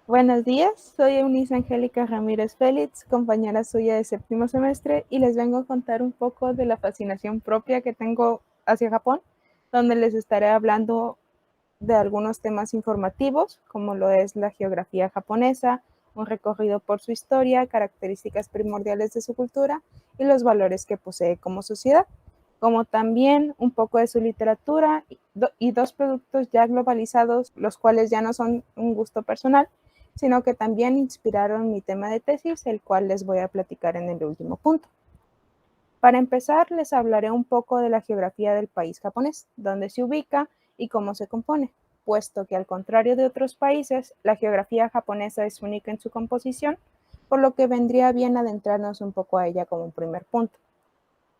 Buenos días, soy Eunice Angélica Ramírez Félix, compañera suya de séptimo semestre, y les vengo a contar un poco de la fascinación propia que tengo hacia Japón, donde les estaré hablando de algunos temas informativos, como lo es la geografía japonesa, un recorrido por su historia, características primordiales de su cultura y los valores que posee como sociedad, como también un poco de su literatura y dos productos ya globalizados, los cuales ya no son un gusto personal, sino que también inspiraron mi tema de tesis, el cual les voy a platicar en el último punto. Para empezar, les hablaré un poco de la geografía del país japonés, dónde se ubica y cómo se compone, puesto que al contrario de otros países, la geografía japonesa es única en su composición, por lo que vendría bien adentrarnos un poco a ella como un primer punto.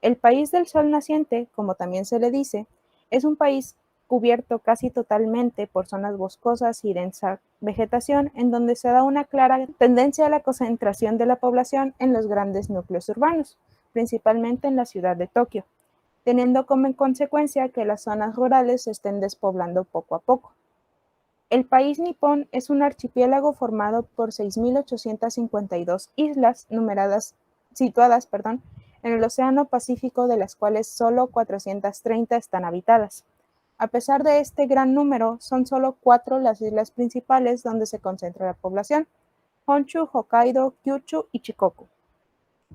El país del sol naciente, como también se le dice, es un país cubierto casi totalmente por zonas boscosas y densa vegetación, en donde se da una clara tendencia a la concentración de la población en los grandes núcleos urbanos, principalmente en la ciudad de Tokio, teniendo como consecuencia que las zonas rurales se estén despoblando poco a poco. El país nipón es un archipiélago formado por 6.852 islas situadas en el Océano Pacífico, de las cuales solo 430 están habitadas. A pesar de este gran número, son solo 4 las islas principales donde se concentra la población: Honshu, Hokkaido, Kyushu y Shikoku.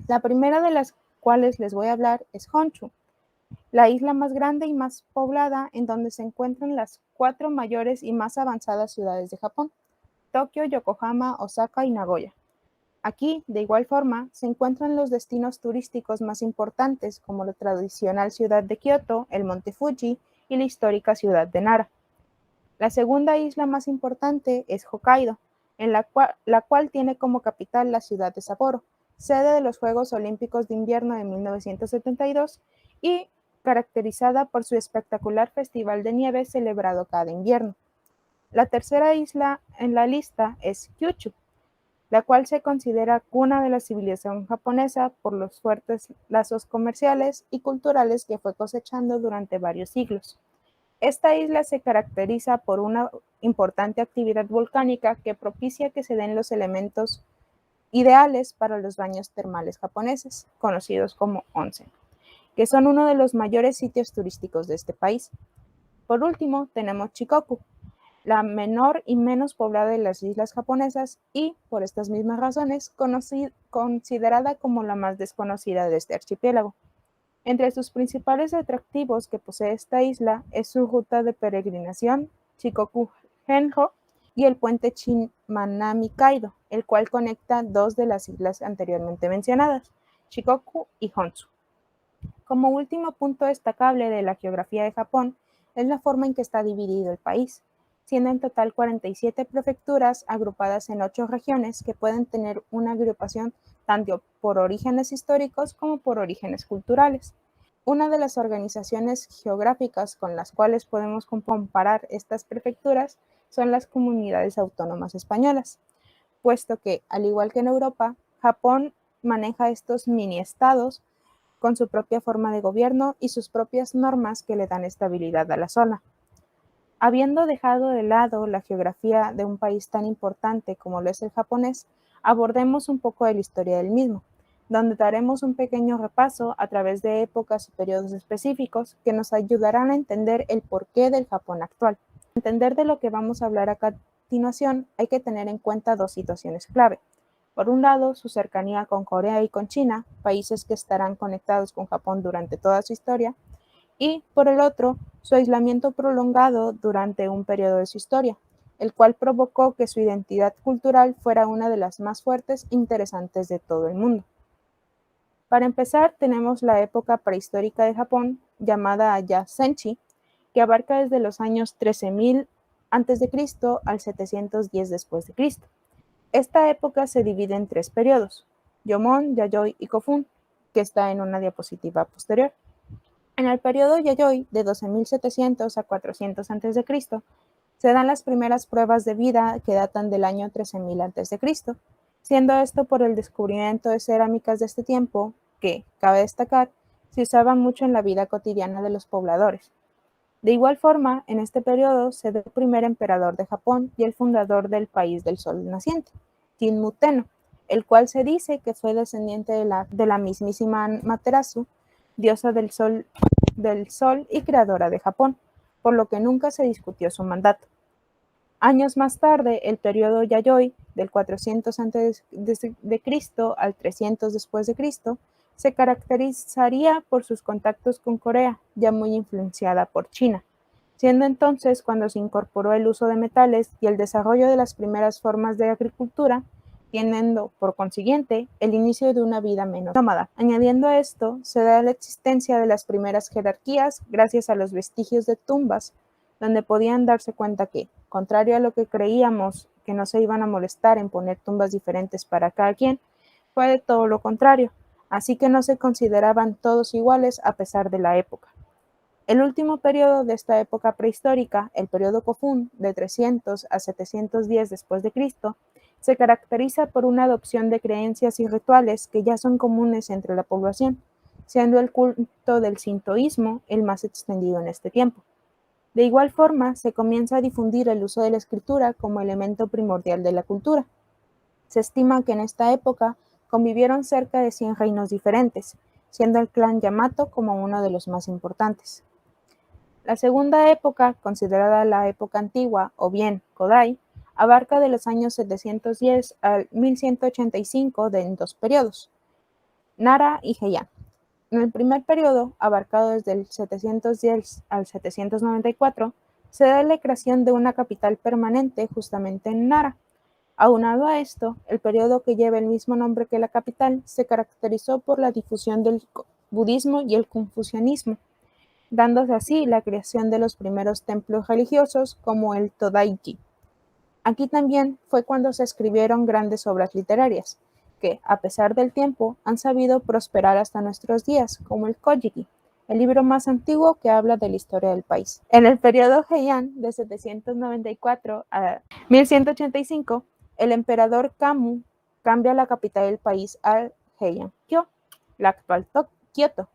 La primera de las cuales les voy a hablar es Honshu, la isla más grande y más poblada, en donde se encuentran las 4 mayores y más avanzadas ciudades de Japón: Tokio, Yokohama, Osaka y Nagoya. Aquí, de igual forma, se encuentran los destinos turísticos más importantes, como la tradicional ciudad de Kioto, el monte Fuji y la histórica ciudad de Nara. La segunda isla más importante es Hokkaido, en la cual tiene como capital la ciudad de Sapporo, sede de los Juegos Olímpicos de Invierno de 1972 y caracterizada por su espectacular festival de nieve celebrado cada invierno. La tercera isla en la lista es Kyushu, la cual se considera cuna de la civilización japonesa por los fuertes lazos comerciales y culturales que fue cosechando durante varios siglos. Esta isla se caracteriza por una importante actividad volcánica que propicia que se den los elementos ideales para los baños termales japoneses, conocidos como onsen, que son uno de los mayores sitios turísticos de este país. Por último, tenemos Shikoku, la menor y menos poblada de las islas japonesas y, por estas mismas razones, considerada como la más desconocida de este archipiélago. Entre sus principales atractivos que posee esta isla es su ruta de peregrinación, Shikoku-Henjo, y el puente Shimanami-Kaido, el cual conecta dos de las islas anteriormente mencionadas, Shikoku y Honshu. Como último punto destacable de la geografía de Japón es la forma en que está dividido el país, siendo en total 47 prefecturas agrupadas en 8 regiones que pueden tener una agrupación tanto por orígenes históricos como por orígenes culturales. Una de las organizaciones geográficas con las cuales podemos comparar estas prefecturas son las comunidades autónomas españolas, puesto que, al igual que en Europa, Japón maneja estos mini estados con su propia forma de gobierno y sus propias normas que le dan estabilidad a la zona. Habiendo dejado de lado la geografía de un país tan importante como lo es el japonés, abordemos un poco de la historia del mismo, donde daremos un pequeño repaso a través de épocas y periodos específicos que nos ayudarán a entender el porqué del Japón actual. Para entender de lo que vamos a hablar a continuación, hay que tener en cuenta dos situaciones clave. Por un lado, su cercanía con Corea y con China, países que estarán conectados con Japón durante toda su historia, y, por el otro, su aislamiento prolongado durante un periodo de su historia, el cual provocó que su identidad cultural fuera una de las más fuertes e interesantes de todo el mundo. Para empezar, tenemos la época prehistórica de Japón, llamada ya Senshi, que abarca desde los años 13.000 a.C. al 710 después de Cristo. Esta época se divide en 3 periodos: Yomon, Yayoi y Kofun, que está en una diapositiva posterior. En el periodo Yayoi, de 12.700 a 400 a.C., se dan las primeras pruebas de vida que datan del año 13.000 a.C., siendo esto por el descubrimiento de cerámicas de este tiempo que, cabe destacar, se usaban mucho en la vida cotidiana de los pobladores. De igual forma, en este periodo se dio el primer emperador de Japón y el fundador del país del sol naciente, Kinmu Tenno, el cual se dice que fue descendiente de la mismísima Materasu, diosa del sol y creadora de Japón, por lo que nunca se discutió su mandato. Años más tarde, el periodo Yayoi, del 400 a.C. al 300 después de Cristo, se caracterizaría por sus contactos con Corea, ya muy influenciada por China, siendo entonces cuando se incorporó el uso de metales y el desarrollo de las primeras formas de agricultura, teniendo, por consiguiente, el inicio de una vida menos nómada. Añadiendo a esto, se da la existencia de las primeras jerarquías gracias a los vestigios de tumbas, donde podían darse cuenta que, contrario a lo que creíamos que no se iban a molestar en poner tumbas diferentes para cada quien, fue de todo lo contrario, así que no se consideraban todos iguales a pesar de la época. El último periodo de esta época prehistórica, el periodo Kofun, de 300 a 710 después de Cristo, se caracteriza por una adopción de creencias y rituales que ya son comunes entre la población, siendo el culto del sintoísmo el más extendido en este tiempo. De igual forma, se comienza a difundir el uso de la escritura como elemento primordial de la cultura. Se estima que en esta época convivieron cerca de 100 reinos diferentes, siendo el clan Yamato como uno de los más importantes. La segunda época, considerada la época antigua o bien Kodai, abarca de los años 710 al 1185 en dos periodos, Nara y Heian. En el primer periodo, abarcado desde el 710 al 794, se da la creación de una capital permanente justamente en Nara. Aunado a esto, el periodo que lleva el mismo nombre que la capital se caracterizó por la difusión del budismo y el confucianismo, dándose así la creación de los primeros templos religiosos como el Todaiji. Aquí también fue cuando se escribieron grandes obras literarias, que, a pesar del tiempo, han sabido prosperar hasta nuestros días, como el Kojiki, el libro más antiguo que habla de la historia del país. En el periodo Heian, de 794 a 1185, el emperador Kamu cambia la capital del país al Heian-kyo, la actual Kioto,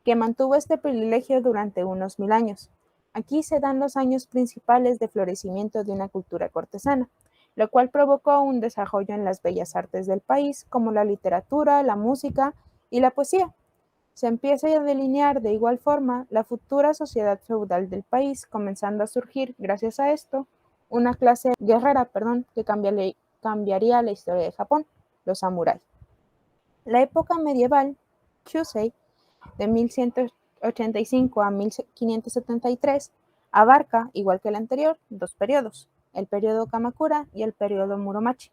que mantuvo este privilegio durante unos 1000 años. Aquí se dan los años principales de florecimiento de una cultura cortesana, lo cual provocó un desarrollo en las bellas artes del país, como la literatura, la música y la poesía. Se empieza a delinear de igual forma la futura sociedad feudal del país, comenzando a surgir, gracias a esto, una clase guerrera, que cambiaría la historia de Japón, los samuráis. La época medieval, Chusei, de 1185 a 1573, abarca, igual que el anterior, dos periodos, el periodo Kamakura y el periodo Muromachi.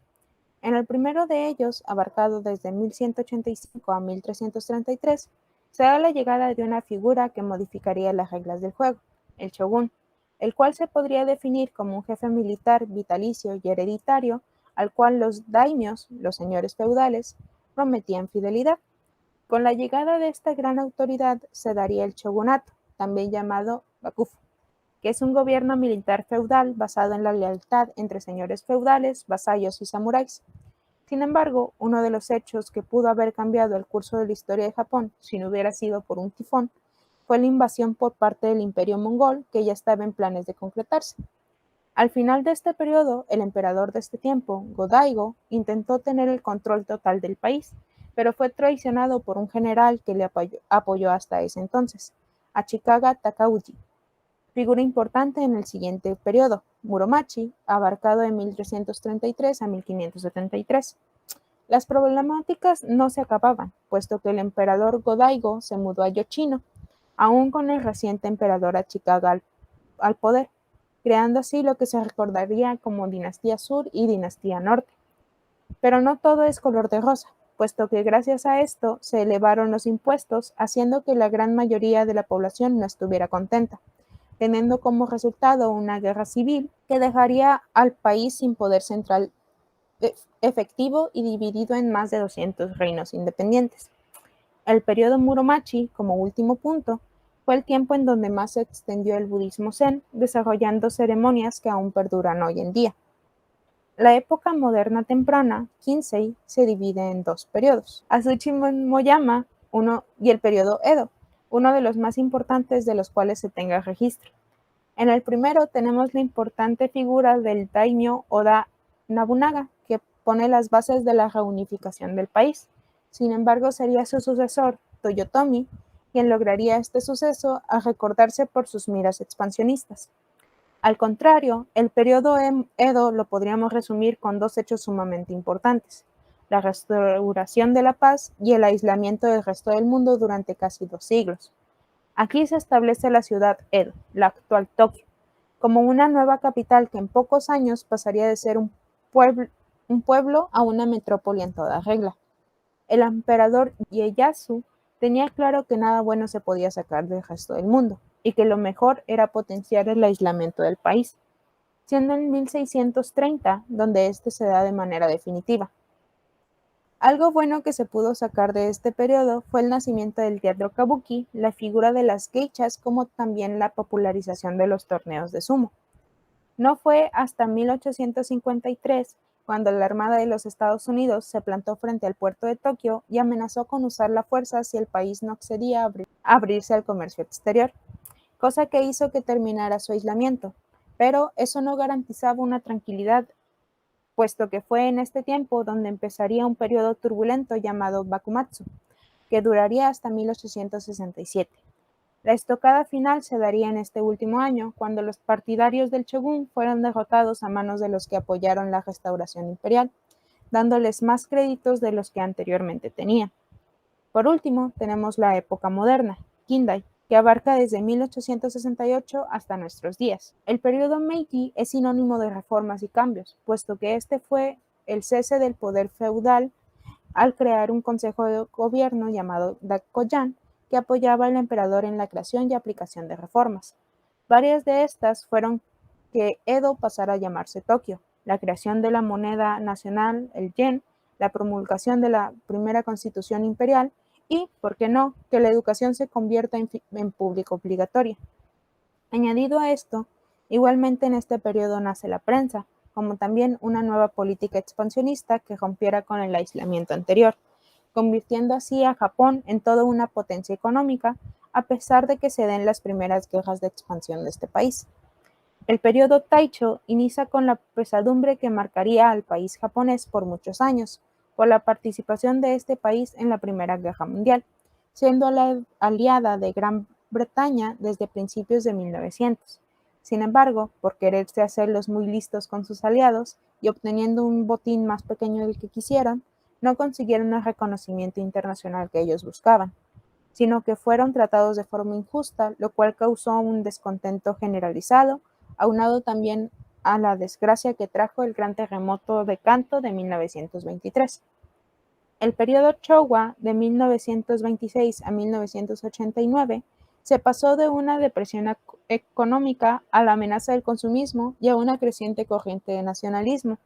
En el primero de ellos, abarcado desde 1185 a 1333, se da la llegada de una figura que modificaría las reglas del juego, el shogun, el cual se podría definir como un jefe militar vitalicio y hereditario al cual los daimios, los señores feudales, prometían fidelidad. Con la llegada de esta gran autoridad se daría el shogunato, también llamado bakufu, que es un gobierno militar feudal basado en la lealtad entre señores feudales, vasallos y samuráis. Sin embargo, uno de los hechos que pudo haber cambiado el curso de la historia de Japón si no hubiera sido por un tifón fue la invasión por parte del Imperio Mongol, que ya estaba en planes de concretarse. Al final de este periodo, el emperador de este tiempo, Go-Daigo, intentó tener el control total del país, pero fue traicionado por un general que le apoyó hasta ese entonces, Ashikaga Takauji, figura importante en el siguiente periodo, Muromachi, abarcado de 1333 a 1573. Las problemáticas no se acababan, puesto que el emperador Go-Daigo se mudó a Yoshino, aún con el reciente emperador Ashikaga al poder, creando así lo que se recordaría como Dinastía Sur y Dinastía Norte. Pero no todo es color de rosa, puesto que gracias a esto se elevaron los impuestos, haciendo que la gran mayoría de la población no estuviera contenta, teniendo como resultado una guerra civil que dejaría al país sin poder central efectivo y dividido en más de 200 reinos independientes. El periodo Muromachi, como último punto, fue el tiempo en donde más se extendió el budismo zen, desarrollando ceremonias que aún perduran hoy en día. La época moderna temprana, Kinsei, se divide en dos periodos, Azuchi Moyama y el periodo Edo, uno de los más importantes de los cuales se tenga registro. En el primero tenemos la importante figura del daimyo Oda Nobunaga, que pone las bases de la reunificación del país. Sin embargo, sería su sucesor, Toyotomi, quien lograría este suceso a recordarse por sus miras expansionistas. Al contrario, el periodo Edo lo podríamos resumir con dos hechos sumamente importantes: la restauración de la paz y el aislamiento del resto del mundo durante casi 2 siglos. Aquí se establece la ciudad Edo, la actual Tokio, como una nueva capital que en pocos años pasaría de ser un pueblo a una metrópoli en toda regla. El emperador Ieyasu tenía claro que nada bueno se podía sacar del resto del mundo, y que lo mejor era potenciar el aislamiento del país, siendo en 1630 donde este se da de manera definitiva. Algo bueno que se pudo sacar de este periodo fue el nacimiento del teatro kabuki, la figura de las geishas, como también la popularización de los torneos de sumo. No fue hasta 1853 cuando la Armada de los Estados Unidos se plantó frente al puerto de Tokio y amenazó con usar la fuerza si el país no accedía a abrirse al comercio exterior, cosa que hizo que terminara su aislamiento. Pero eso no garantizaba una tranquilidad, puesto que fue en este tiempo donde empezaría un periodo turbulento llamado Bakumatsu, que duraría hasta 1867. La estocada final se daría en este último año, cuando los partidarios del shogun fueron derrotados a manos de los que apoyaron la restauración imperial, dándoles más créditos de los que anteriormente tenían. Por último, tenemos la época moderna, Kindai, que abarca desde 1868 hasta nuestros días. El periodo Meiji es sinónimo de reformas y cambios, puesto que este fue el cese del poder feudal al crear un consejo de gobierno llamado Daikoyan, que apoyaba al emperador en la creación y aplicación de reformas. Varias de estas fueron que Edo pasara a llamarse Tokio, la creación de la moneda nacional, el yen, la promulgación de la primera constitución imperial y, por qué no, que la educación se convierta en público obligatoria. Añadido a esto, igualmente en este periodo nace la prensa, como también una nueva política expansionista que rompiera con el aislamiento anterior, convirtiendo así a Japón en toda una potencia económica, a pesar de que se den las primeras guerras de expansión de este país. El periodo Taicho inicia con la pesadumbre que marcaría al país japonés por muchos años, por la participación de este país en la Primera Guerra Mundial, siendo la aliada de Gran Bretaña desde principios de 1900. Sin embargo, por quererse hacerlos muy listos con sus aliados y obteniendo un botín más pequeño del que quisieron, no consiguieron el reconocimiento internacional que ellos buscaban, sino que fueron tratados de forma injusta, lo cual causó un descontento generalizado, aunado también a la desgracia que trajo el gran terremoto de Kanto de 1923. El periodo Showa, de 1926 a 1989, se pasó de una depresión económica a la amenaza del consumismo y a una creciente corriente de nacionalismo.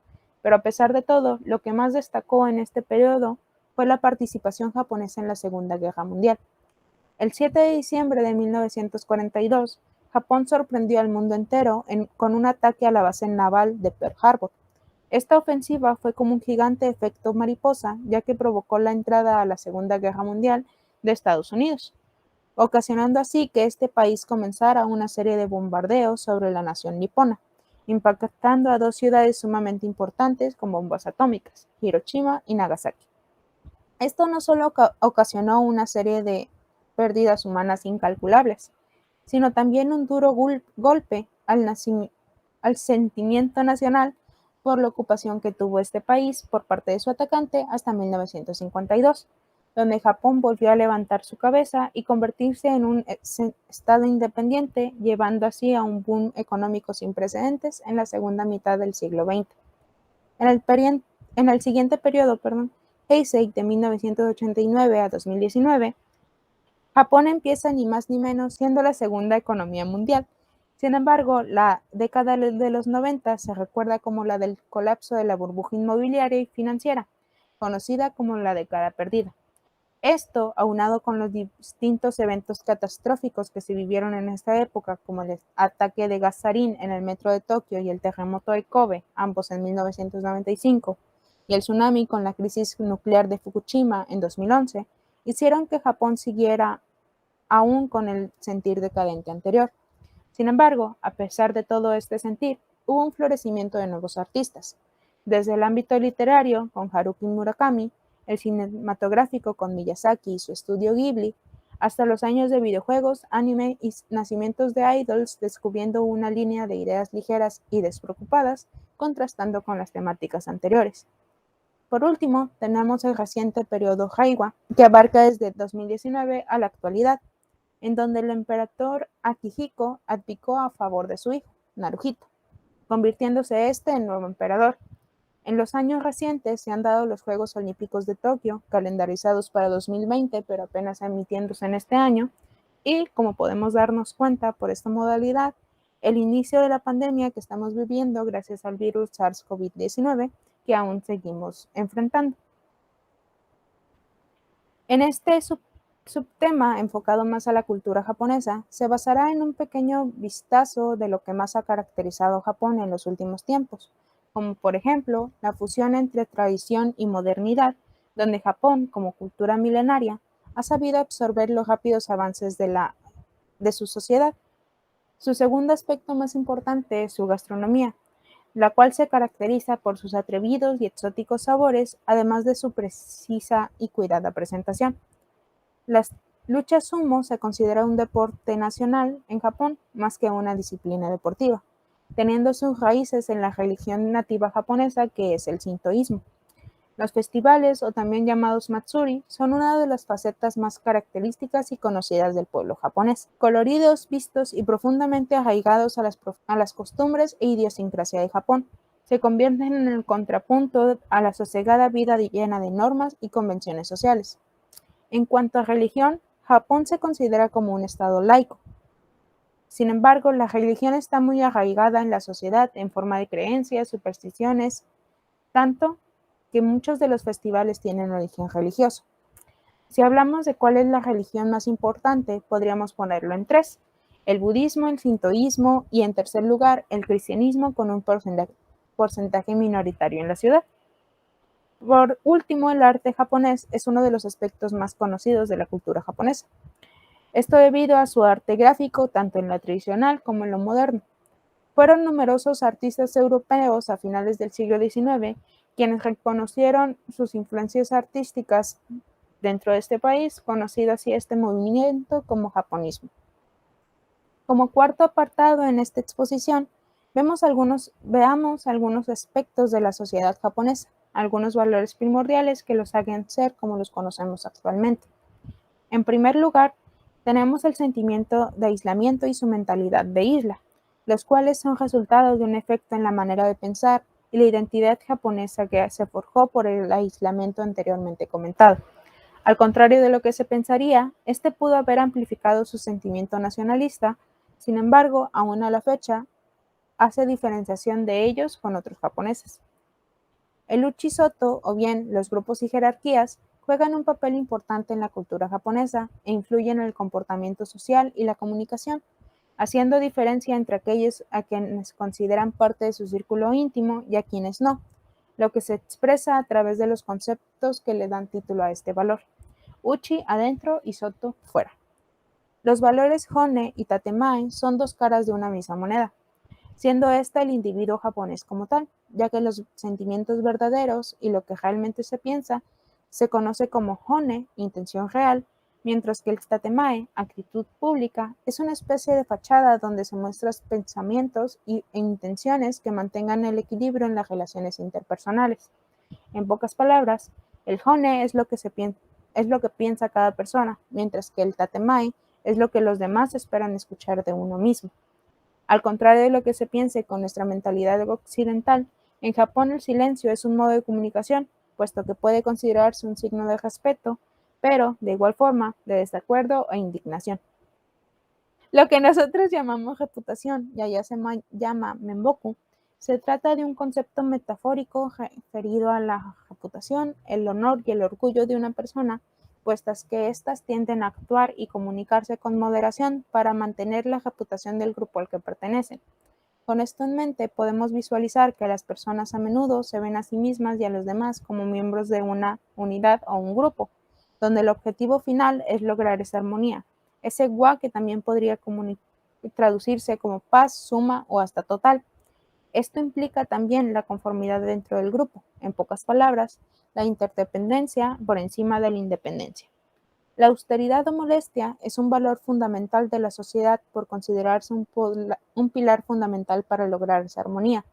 Pero a pesar de todo, lo que más destacó en este periodo fue la participación japonesa en la Segunda Guerra Mundial. El 7 de diciembre de 1942, Japón sorprendió al mundo entero con un ataque a la base naval de Pearl Harbor. Esta ofensiva fue como un gigante efecto mariposa, ya que provocó la entrada a la Segunda Guerra Mundial de Estados Unidos, ocasionando así que este país comenzara una serie de bombardeos sobre la nación nipona, impactando a dos ciudades sumamente importantes con bombas atómicas, Hiroshima y Nagasaki. Esto no solo ocasionó una serie de pérdidas humanas incalculables, sino también un duro golpe al sentimiento nacional por la ocupación que tuvo este país por parte de su atacante hasta 1952, donde Japón volvió a levantar su cabeza y convertirse en un estado independiente, llevando así a un boom económico sin precedentes en la segunda mitad del siglo XX. En el siguiente periodo, Heisei, de 1989 a 2019, Japón empieza ni más ni menos siendo la segunda economía mundial. Sin embargo, la década de los 90 se recuerda como la del colapso de la burbuja inmobiliaria y financiera, conocida como la década perdida. Esto, aunado con los distintos eventos catastróficos que se vivieron en esta época, como el ataque de gas sarín en el metro de Tokio y el terremoto de Kobe, ambos en 1995, y el tsunami con la crisis nuclear de Fukushima en 2011, hicieron que Japón siguiera aún con el sentir decadente anterior. Sin embargo, a pesar de todo este sentir, hubo un florecimiento de nuevos artistas, desde el ámbito literario con Haruki Murakami, el cinematográfico con Miyazaki y su estudio Ghibli, hasta los años de videojuegos, anime y nacimientos de idols descubriendo una línea de ideas ligeras y despreocupadas, contrastando con las temáticas anteriores. Por último, tenemos el reciente periodo Heiwa, que abarca desde 2019 a la actualidad, en donde el emperador Akihiko abdicó a favor de su hijo, Naruhito, convirtiéndose este en nuevo emperador. En los años recientes se han dado los Juegos Olímpicos de Tokio, calendarizados para 2020, pero apenas emitiéndose en este año, y como podemos darnos cuenta por esta modalidad, el inicio de la pandemia que estamos viviendo gracias al virus SARS-CoV-19 que aún seguimos enfrentando. En este subtema, enfocado más a la cultura japonesa, se basará en un pequeño vistazo de lo que más ha caracterizado a Japón en los últimos tiempos, como por ejemplo la fusión entre tradición y modernidad, donde Japón, como cultura milenaria, ha sabido absorber los rápidos avances de su sociedad. Su segundo aspecto más importante es su gastronomía, la cual se caracteriza por sus atrevidos y exóticos sabores, además de su precisa y cuidada presentación. La lucha sumo se considera un deporte nacional en Japón más que una disciplina deportiva, teniendo sus raíces en la religión nativa japonesa que es el sintoísmo. Los festivales, o también llamados matsuri, son una de las facetas más características y conocidas del pueblo japonés. Coloridos, vistos y profundamente arraigados a las costumbres e idiosincrasia de Japón, se convierten en el contrapunto a la sosegada vida llena de normas y convenciones sociales. En cuanto a religión, Japón se considera como un estado laico. Sin embargo, la religión está muy arraigada en la sociedad en forma de creencias, supersticiones, tanto que muchos de los festivales tienen origen religioso. Si hablamos de cuál es la religión más importante, podríamos ponerlo en tres: el budismo, el sintoísmo y, en tercer lugar, el cristianismo, con un porcentaje minoritario en la ciudad. Por último, el arte japonés es uno de los aspectos más conocidos de la cultura japonesa. Esto debido a su arte gráfico, tanto en lo tradicional como en lo moderno. Fueron numerosos artistas europeos a finales del siglo XIX quienes reconocieron sus influencias artísticas dentro de este país, conocido así este movimiento como japonismo. Como cuarto apartado en esta exposición, veamos algunos aspectos de la sociedad japonesa, algunos valores primordiales que los hagan ser como los conocemos actualmente. En primer lugar, tenemos el sentimiento de aislamiento y su mentalidad de isla, los cuales son resultado de un efecto en la manera de pensar y la identidad japonesa que se forjó por el aislamiento anteriormente comentado. Al contrario de lo que se pensaría, este pudo haber amplificado su sentimiento nacionalista. Sin embargo, aún a la fecha, hace diferenciación de ellos con otros japoneses. El uchisoto, o bien los grupos y jerarquías, juegan un papel importante en la cultura japonesa e influyen en el comportamiento social y la comunicación, haciendo diferencia entre aquellos a quienes consideran parte de su círculo íntimo y a quienes no, lo que se expresa a través de los conceptos que le dan título a este valor: uchi adentro y soto fuera. Los valores hone y tatemae son dos caras de una misma moneda, siendo esta el individuo japonés como tal, ya que los sentimientos verdaderos y lo que realmente se piensa se conoce como hone, intención real, mientras que el tatemae, actitud pública, es una especie de fachada donde se muestran pensamientos e intenciones que mantengan el equilibrio en las relaciones interpersonales. En pocas palabras, el hone es lo que piensa cada persona, mientras que el tatemae es lo que los demás esperan escuchar de uno mismo. Al contrario de lo que se piense con nuestra mentalidad occidental, en Japón el silencio es un modo de comunicación, puesto que puede considerarse un signo de respeto, pero, de igual forma, de desacuerdo e indignación. Lo que nosotros llamamos reputación, y allá se llama menboku, se trata de un concepto metafórico referido a la reputación, el honor y el orgullo de una persona, puestas que éstas tienden a actuar y comunicarse con moderación para mantener la reputación del grupo al que pertenecen. Con esto en mente, podemos visualizar que las personas a menudo se ven a sí mismas y a los demás como miembros de una unidad o un grupo, donde el objetivo final es lograr esa armonía, ese wa que también podría traducirse como paz, suma o hasta total. Esto implica también la conformidad dentro del grupo, en pocas palabras, la interdependencia por encima de la independencia. La austeridad o modestia es un valor fundamental de la sociedad por considerarse un pilar fundamental para lograr esa armonía,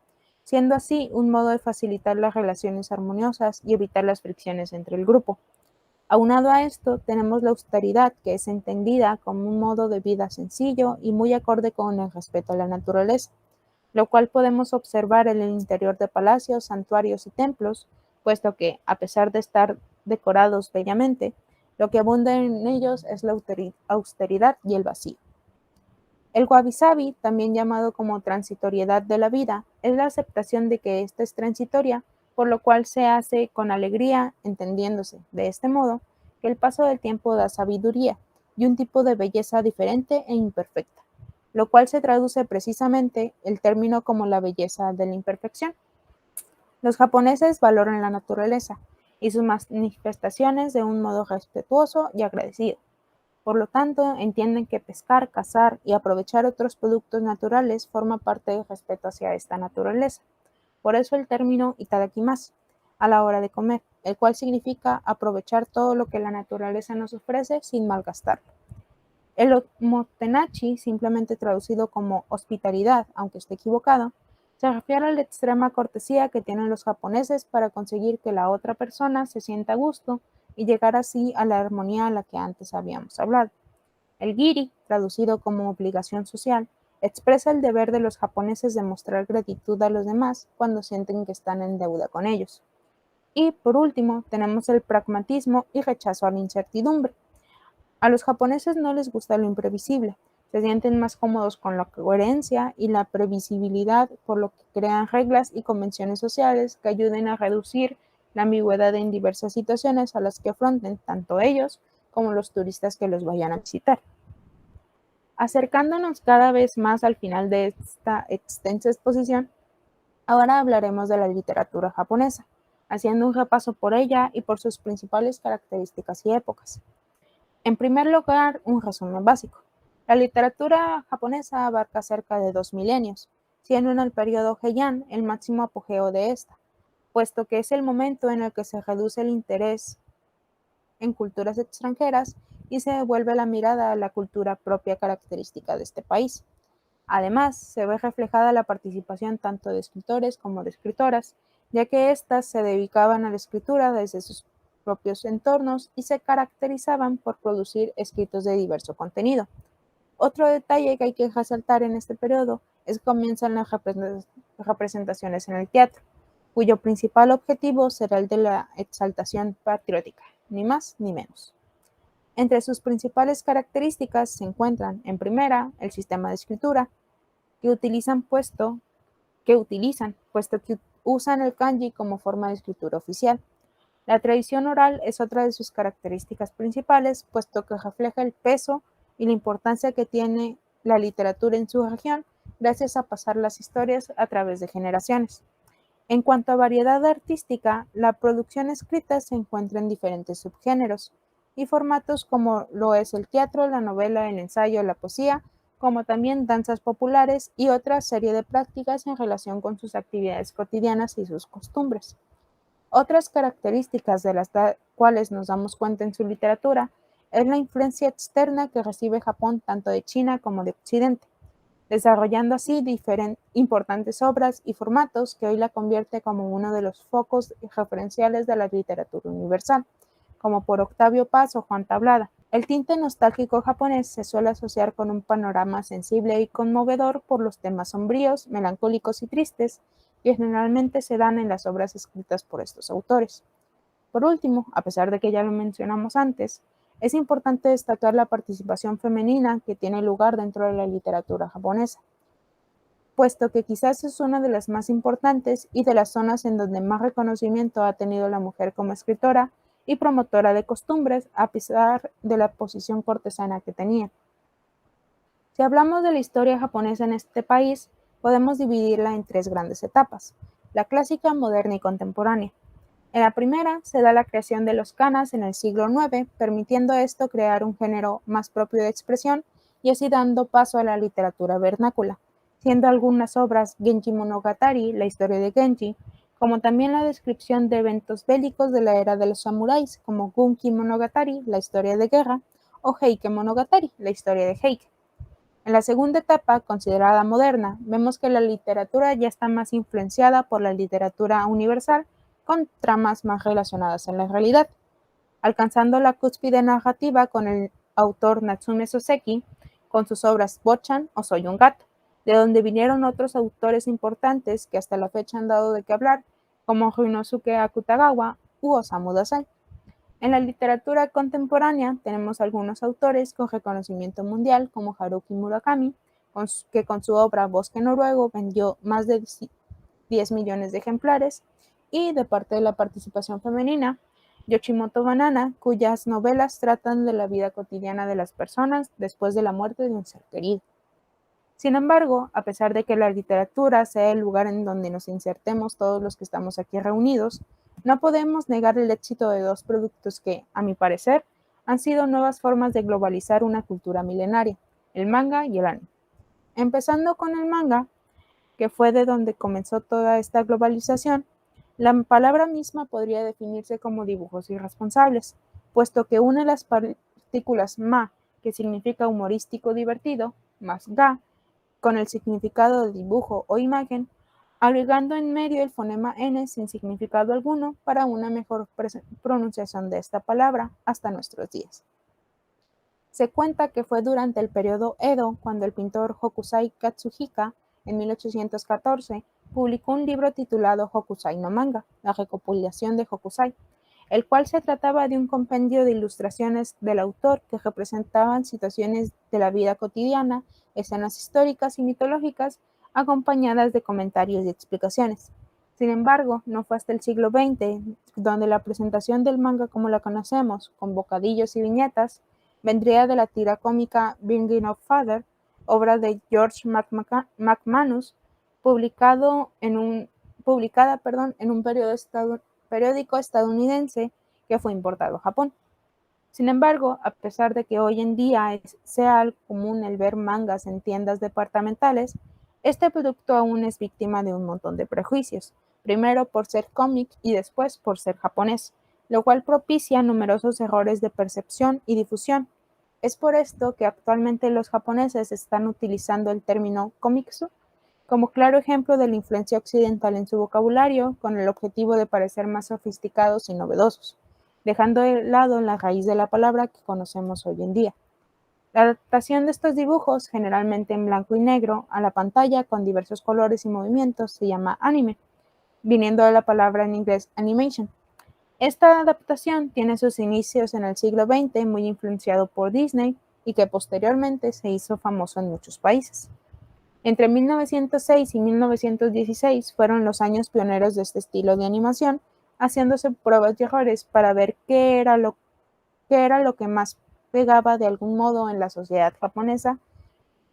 siendo así un modo de facilitar las relaciones armoniosas y evitar las fricciones entre el grupo. Aunado a esto, tenemos la austeridad, que es entendida como un modo de vida sencillo y muy acorde con el respeto a la naturaleza, lo cual podemos observar en el interior de palacios, santuarios y templos, puesto que, a pesar de estar decorados bellamente, lo que abunda en ellos es la austeridad y el vacío. El wabi-sabi, también llamado como transitoriedad de la vida, es la aceptación de que ésta es transitoria, por lo cual se hace con alegría, entendiéndose, de este modo, que el paso del tiempo da sabiduría y un tipo de belleza diferente e imperfecta, lo cual se traduce precisamente el término como la belleza de la imperfección. Los japoneses valoran la naturaleza y sus manifestaciones de un modo respetuoso y agradecido. Por lo tanto, entienden que pescar, cazar y aprovechar otros productos naturales forma parte del respeto hacia esta naturaleza. Por eso el término itadakimasu, a la hora de comer, el cual significa aprovechar todo lo que la naturaleza nos ofrece sin malgastarlo. El omotenashi, simplemente traducido como hospitalidad, aunque esté equivocado, se refiere a la extrema cortesía que tienen los japoneses para conseguir que la otra persona se sienta a gusto y llegar así a la armonía a la que antes habíamos hablado. El giri, traducido como obligación social, expresa el deber de los japoneses de mostrar gratitud a los demás cuando sienten que están en deuda con ellos. Y por último, tenemos el pragmatismo y rechazo a la incertidumbre. A los japoneses no les gusta lo imprevisible, se sienten más cómodos con la coherencia y la previsibilidad, por lo que crean reglas y convenciones sociales que ayuden a reducir la ambigüedad en diversas situaciones a las que afronten tanto ellos como los turistas que los vayan a visitar. Acercándonos cada vez más al final de esta extensa exposición, ahora hablaremos de la literatura japonesa, haciendo un repaso por ella y por sus principales características y épocas. En primer lugar, un resumen básico. La literatura japonesa abarca cerca de 2 milenios, siendo en el periodo Heian el máximo apogeo de esta, puesto que es el momento en el que se reduce el interés en culturas extranjeras y se devuelve la mirada a la cultura propia característica de este país. Además, se ve reflejada la participación tanto de escritores como de escritoras, ya que éstas se dedicaban a la escritura desde sus propios entornos y se caracterizaban por producir escritos de diverso contenido. Otro detalle que hay que resaltar en este periodo es que comienzan las representaciones en el teatro, cuyo principal objetivo será el de la exaltación patriótica, ni más ni menos. Entre sus principales características se encuentran, en primera, el sistema de escritura, que utilizan puesto que usan el kanji como forma de escritura oficial. La tradición oral es otra de sus características principales, puesto que refleja el peso y la importancia que tiene la literatura en su región, gracias a pasar las historias a través de generaciones. En cuanto a variedad artística, la producción escrita se encuentra en diferentes subgéneros y formatos como lo es el teatro, la novela, el ensayo, la poesía, como también danzas populares y otra serie de prácticas en relación con sus actividades cotidianas y sus costumbres. Otras características de las cuales nos damos cuenta en su literatura es la influencia externa que recibe Japón tanto de China como de Occidente, desarrollando así importantes obras y formatos que hoy la convierte como uno de los focos referenciales de la literatura universal, como por Octavio Paz o Juan Tablada. El tinte nostálgico japonés se suele asociar con un panorama sensible y conmovedor por los temas sombríos, melancólicos y tristes que generalmente se dan en las obras escritas por estos autores. Por último, a pesar de que ya lo mencionamos antes, es importante destacar la participación femenina que tiene lugar dentro de la literatura japonesa, puesto que quizás es una de las más importantes y de las zonas en donde más reconocimiento ha tenido la mujer como escritora y promotora de costumbres, a pesar de la posición cortesana que tenía. Si hablamos de la historia japonesa en este país, podemos dividirla en 3 grandes etapas: la clásica, moderna y contemporánea. En la primera se da la creación de los kanas en el siglo IX, permitiendo esto crear un género más propio de expresión y así dando paso a la literatura vernácula, siendo algunas obras Genji Monogatari, la historia de Genji, como también la descripción de eventos bélicos de la era de los samuráis, como Gunki Monogatari, la historia de guerra, o Heike Monogatari, la historia de Heike. En la segunda etapa, considerada moderna, vemos que la literatura ya está más influenciada por la literatura universal, con tramas más relacionadas en la realidad, alcanzando la cúspide narrativa con el autor Natsume Soseki, con sus obras Bochan o Soy un gato, de donde vinieron otros autores importantes que hasta la fecha han dado de qué hablar, como Ryunosuke Akutagawa u Osamu Dazai. En la literatura contemporánea tenemos algunos autores con reconocimiento mundial, como Haruki Murakami, que con su obra Bosque Noruego vendió más de 10 millones de ejemplares, y de parte de la participación femenina, Yoshimoto Banana, cuyas novelas tratan de la vida cotidiana de las personas después de la muerte de un ser querido. Sin embargo, a pesar de que la literatura sea el lugar en donde nos insertemos todos los que estamos aquí reunidos, no podemos negar el éxito de dos productos que, a mi parecer, han sido nuevas formas de globalizar una cultura milenaria, el manga y el anime. Empezando con el manga, que fue de donde comenzó toda esta globalización, la palabra misma podría definirse como dibujos irresponsables, puesto que une las partículas ma, que significa humorístico divertido, más ga, con el significado de dibujo o imagen, agregando en medio el fonema n sin significado alguno para una mejor pronunciación de esta palabra hasta nuestros días. Se cuenta que fue durante el periodo Edo cuando el pintor Hokusai Katsuhika, en 1814, publicó un libro titulado Hokusai no Manga, la recopilación de Hokusai, el cual se trataba de un compendio de ilustraciones del autor que representaban situaciones de la vida cotidiana, escenas históricas y mitológicas, acompañadas de comentarios y explicaciones. Sin embargo, no fue hasta el siglo XX, donde la presentación del manga como la conocemos, con bocadillos y viñetas, vendría de la tira cómica Bringing of Father, obra de George McManus, publicada en un periódico estadounidense que fue importado a Japón. Sin embargo, a pesar de que hoy en día sea común el ver mangas en tiendas departamentales, este producto aún es víctima de un montón de prejuicios, primero por ser cómic y después por ser japonés, lo cual propicia numerosos errores de percepción y difusión. Es por esto que actualmente los japoneses están utilizando el término komitsu como claro ejemplo de la influencia occidental en su vocabulario, con el objetivo de parecer más sofisticados y novedosos, dejando de lado la raíz de la palabra que conocemos hoy en día. La adaptación de estos dibujos, generalmente en blanco y negro, a la pantalla con diversos colores y movimientos, se llama anime, viniendo de la palabra en inglés animation. Esta adaptación tiene sus inicios en el siglo XX, muy influenciado por Disney, y que posteriormente se hizo famoso en muchos países. Entre 1906 y 1916 fueron los años pioneros de este estilo de animación, haciéndose pruebas y errores para ver qué era lo que más pegaba de algún modo en la sociedad japonesa,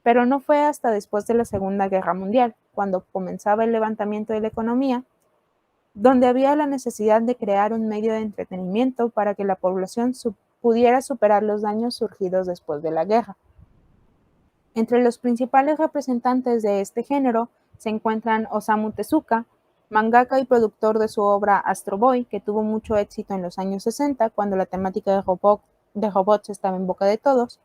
pero no fue hasta después de la Segunda Guerra Mundial, cuando comenzaba el levantamiento de la economía, donde había la necesidad de crear un medio de entretenimiento para que la población pudiera superar los daños surgidos después de la guerra. Entre los principales representantes de este género se encuentran Osamu Tezuka, mangaka y productor de su obra Astro Boy, que tuvo mucho éxito en los años 60, cuando la temática de robots estaba en boca de todos,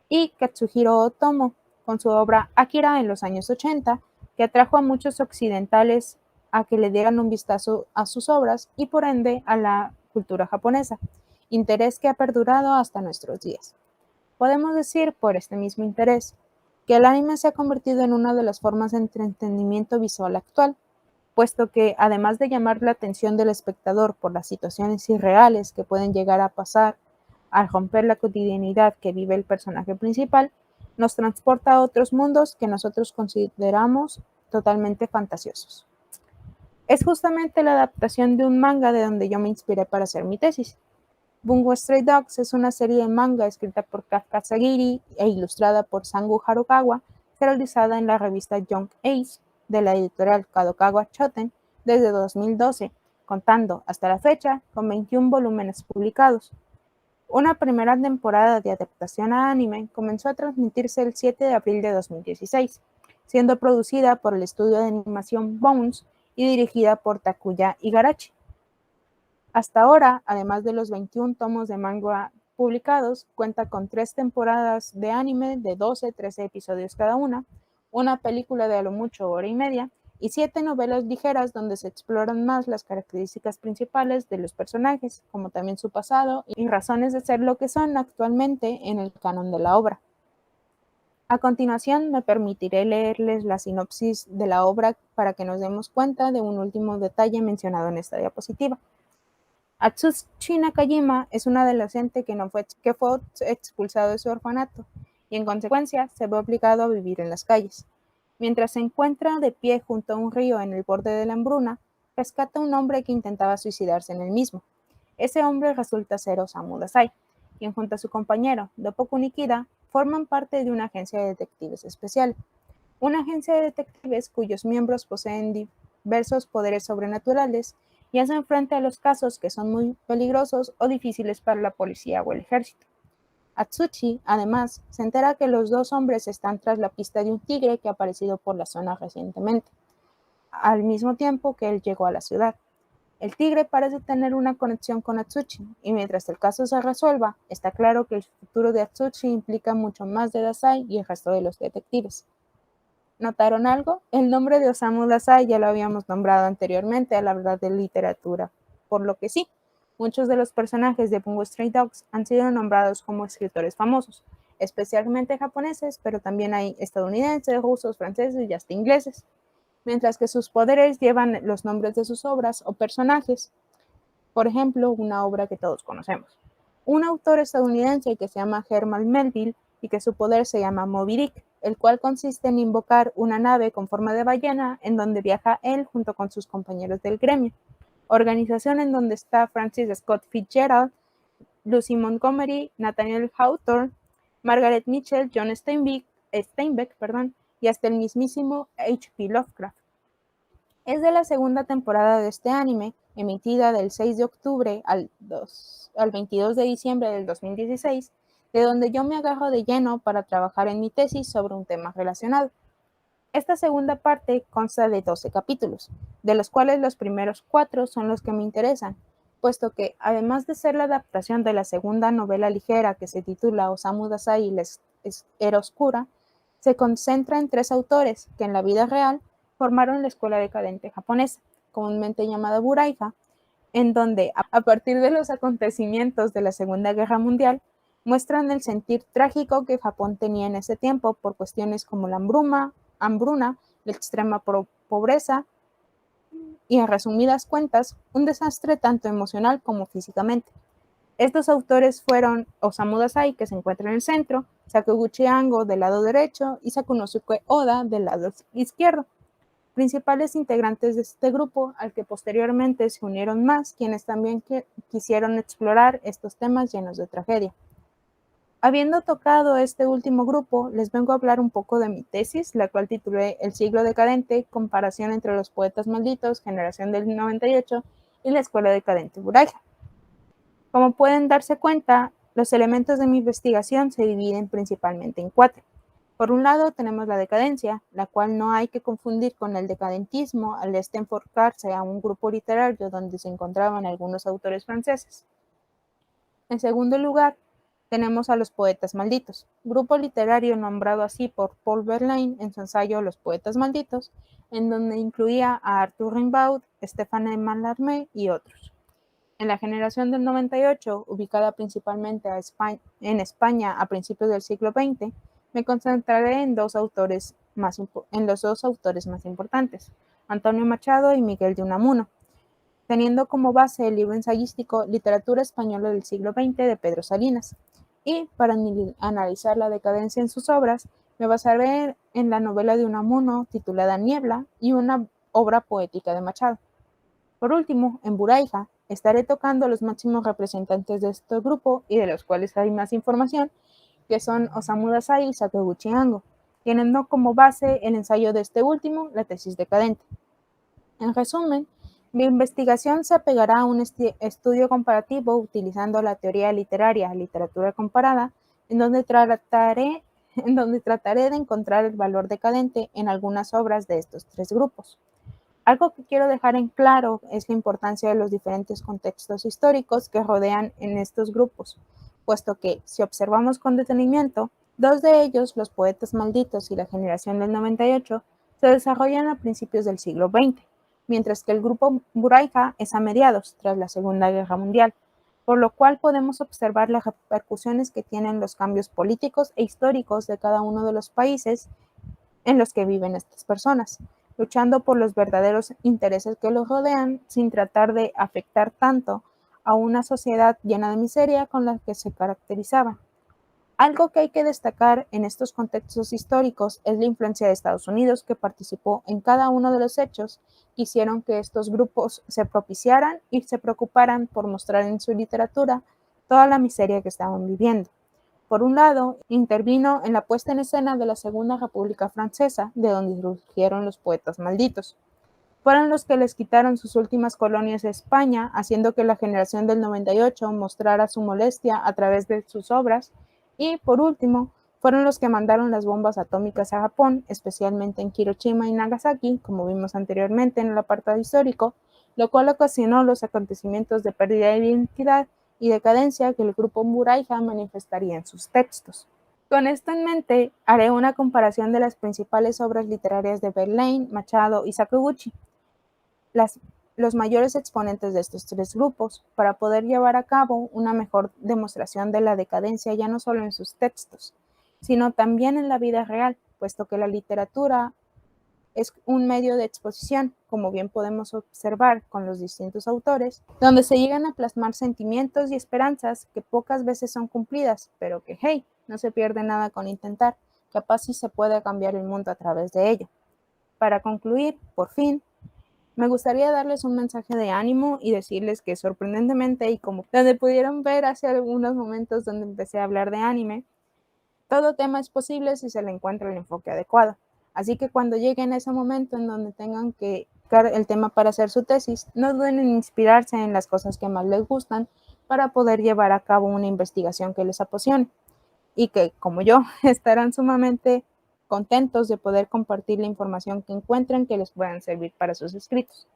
y Katsuhiro Otomo, con su obra Akira en los años 80, que atrajo a muchos occidentales a que le dieran un vistazo a sus obras y por ende a la cultura japonesa, interés que ha perdurado hasta nuestros días. Podemos decir, por este mismo interés, que el anime se ha convertido en una de las formas de entretenimiento visual actual, puesto que, además de llamar la atención del espectador por las situaciones irreales que pueden llegar a pasar al romper la cotidianidad que vive el personaje principal, nos transporta a otros mundos que nosotros consideramos totalmente fantasiosos. Es justamente la adaptación de un manga de donde yo me inspiré para hacer mi tesis. Bungo Stray Dogs es una serie de manga escrita por Kafka Sagiri e ilustrada por Sangu Harukawa, realizada en la revista Young Ace de la editorial Kadokawa Shoten desde 2012, contando hasta la fecha con 21 volúmenes publicados. Una primera temporada de adaptación a anime comenzó a transmitirse el 7 de abril de 2016, siendo producida por el estudio de animación Bones y dirigida por Takuya Igarashi. Hasta ahora, además de los 21 tomos de manga publicados, cuenta con 3 temporadas de anime de 12-13 episodios cada una película de a lo mucho hora y media, y 7 novelas ligeras donde se exploran más las características principales de los personajes, como también su pasado y razones de ser lo que son actualmente en el canon de la obra. A continuación, me permitiré leerles la sinopsis de la obra para que nos demos cuenta de un último detalle mencionado en esta diapositiva. Atsushi Nakajima es un adolescente que fue expulsado de su orfanato y en consecuencia se ve obligado a vivir en las calles. Mientras se encuentra de pie junto a un río en el borde de la hambruna, rescata a un hombre que intentaba suicidarse en el mismo. Ese hombre resulta ser Osamu Dazai, quien junto a su compañero Doppoku Nikida forman parte de una agencia de detectives especial. Una agencia de detectives cuyos miembros poseen diversos poderes sobrenaturales y hacen frente a los casos que son muy peligrosos o difíciles para la policía o el ejército. Atsushi, además, se entera que los dos hombres están tras la pista de un tigre que ha aparecido por la zona recientemente, al mismo tiempo que él llegó a la ciudad. El tigre parece tener una conexión con Atsushi, y mientras el caso se resuelva, está claro que el futuro de Atsushi implica mucho más de Dazai y el resto de los detectives. ¿Notaron algo? El nombre de Osamu Dazai ya lo habíamos nombrado anteriormente al hablar de literatura, por lo que sí, muchos de los personajes de Bungo Stray Dogs han sido nombrados como escritores famosos, especialmente japoneses, pero también hay estadounidenses, rusos, franceses y hasta ingleses, mientras que sus poderes llevan los nombres de sus obras o personajes. Por ejemplo, una obra que todos conocemos. Un autor estadounidense que se llama Herman Melville y que su poder se llama Moby Dick, el cual consiste en invocar una nave con forma de ballena en donde viaja él junto con sus compañeros del gremio, organización en donde está Francis Scott Fitzgerald, Lucy Montgomery, Nathaniel Hawthorne, Margaret Mitchell, John Steinbeck, y hasta el mismísimo H.P. Lovecraft. Es de la segunda temporada de este anime, emitida del 6 de octubre al 22 de diciembre del 2016, de donde yo me agarro de lleno para trabajar en mi tesis sobre un tema relacionado. Esta segunda parte consta de 12 capítulos, de los cuales los primeros 4 son los que me interesan, puesto que, además de ser la adaptación de la segunda novela ligera que se titula Osamu Dazai y la Era Oscura, se concentra en 3 autores que en la vida real formaron la escuela decadente japonesa, comúnmente llamada Buraiha, en donde, a partir de los acontecimientos de la Segunda Guerra Mundial, muestran el sentir trágico que Japón tenía en ese tiempo por cuestiones como la hambruna, la extrema pobreza y, en resumidas cuentas, un desastre tanto emocional como físicamente. Estos autores fueron Osamu Dazai, que se encuentra en el centro, Sakaguchi Ango del lado derecho y Sakunosuke Oda del lado izquierdo, principales integrantes de este grupo, al que posteriormente se unieron más, quienes también quisieron explorar estos temas llenos de tragedia. Habiendo tocado este último grupo, les vengo a hablar un poco de mi tesis, la cual titulé El siglo decadente, comparación entre los poetas malditos, generación del 98 y la escuela decadente Buraiha. Como pueden darse cuenta, los elementos de mi investigación se dividen principalmente en 4. Por un lado tenemos la decadencia, la cual no hay que confundir con el decadentismo al enfocarse a un grupo literario donde se encontraban algunos autores franceses. En segundo lugar, tenemos a los poetas malditos, grupo literario nombrado así por Paul Verlaine en su ensayo Los poetas malditos, en donde incluía a Arthur Rimbaud, Stéphane Mallarmé y otros. En la generación del 98, ubicada principalmente en España a principios del siglo XX, me concentraré en los dos autores más importantes, Antonio Machado y Miguel de Unamuno, teniendo como base el libro ensayístico Literatura Española del siglo XX de Pedro Salinas. Y para analizar la decadencia en sus obras, me basaré en la novela de Unamuno titulada Niebla y una obra poética de Machado. Por último, en Buraiha, estaré tocando a los máximos representantes de este grupo y de los cuales hay más información, que son Osamu Dazai y Sakaguchi Ango, teniendo como base el ensayo de este último, la tesis decadente. En resumen, Mi investigación se apegará a un estudio comparativo utilizando la teoría literaria, literatura comparada, en donde trataré de encontrar el valor decadente en algunas obras de estos tres grupos. Algo que quiero dejar en claro es la importancia de los diferentes contextos históricos que rodean en estos grupos, puesto que, si observamos con detenimiento, dos de ellos, los poetas malditos y la generación del 98, se desarrollan a principios del siglo XX, mientras que el grupo Buraija es a mediados, tras la Segunda Guerra Mundial, por lo cual podemos observar las repercusiones que tienen los cambios políticos e históricos de cada uno de los países en los que viven estas personas, luchando por los verdaderos intereses que los rodean sin tratar de afectar tanto a una sociedad llena de miseria con la que se caracterizaban. Algo que hay que destacar en estos contextos históricos es la influencia de Estados Unidos, que participó en cada uno de los hechos que hicieron que estos grupos se propiciaran y se preocuparan por mostrar en su literatura toda la miseria que estaban viviendo. Por un lado, intervino en la puesta en escena de la Segunda República Francesa, de donde surgieron los poetas malditos. Fueron los que les quitaron sus últimas colonias a España, haciendo que la generación del 98 mostrara su molestia a través de sus obras. Y, por último, fueron los que mandaron las bombas atómicas a Japón, especialmente en Hiroshima y Nagasaki, como vimos anteriormente en el apartado histórico, lo cual ocasionó los acontecimientos de pérdida de identidad y decadencia que el grupo Muraija manifestaría en sus textos. Con esto en mente, haré una comparación de las principales obras literarias de Verlaine, Machado y Sakaguchi, los mayores exponentes de estos tres grupos, para poder llevar a cabo una mejor demostración de la decadencia ya no solo en sus textos, sino también en la vida real, puesto que la literatura es un medio de exposición, como bien podemos observar con los distintos autores, donde se llegan a plasmar sentimientos y esperanzas que pocas veces son cumplidas, pero que, hey, no se pierde nada con intentar, capaz sí se puede cambiar el mundo a través de ello. Para concluir, por fin, me gustaría darles un mensaje de ánimo y decirles que sorprendentemente, y como donde pudieron ver hace algunos momentos donde empecé a hablar de anime, todo tema es posible si se le encuentra el enfoque adecuado. Así que cuando lleguen a ese momento en donde tengan que buscar el tema para hacer su tesis, no duden en inspirarse en las cosas que más les gustan para poder llevar a cabo una investigación que les apasione y que, como yo, estarán sumamente contentos de poder compartir la información que encuentren que les puedan servir para sus escritos.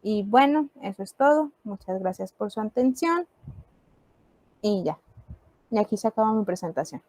Y bueno, eso es todo. Muchas gracias por su atención y ya. Y aquí se acaba mi presentación.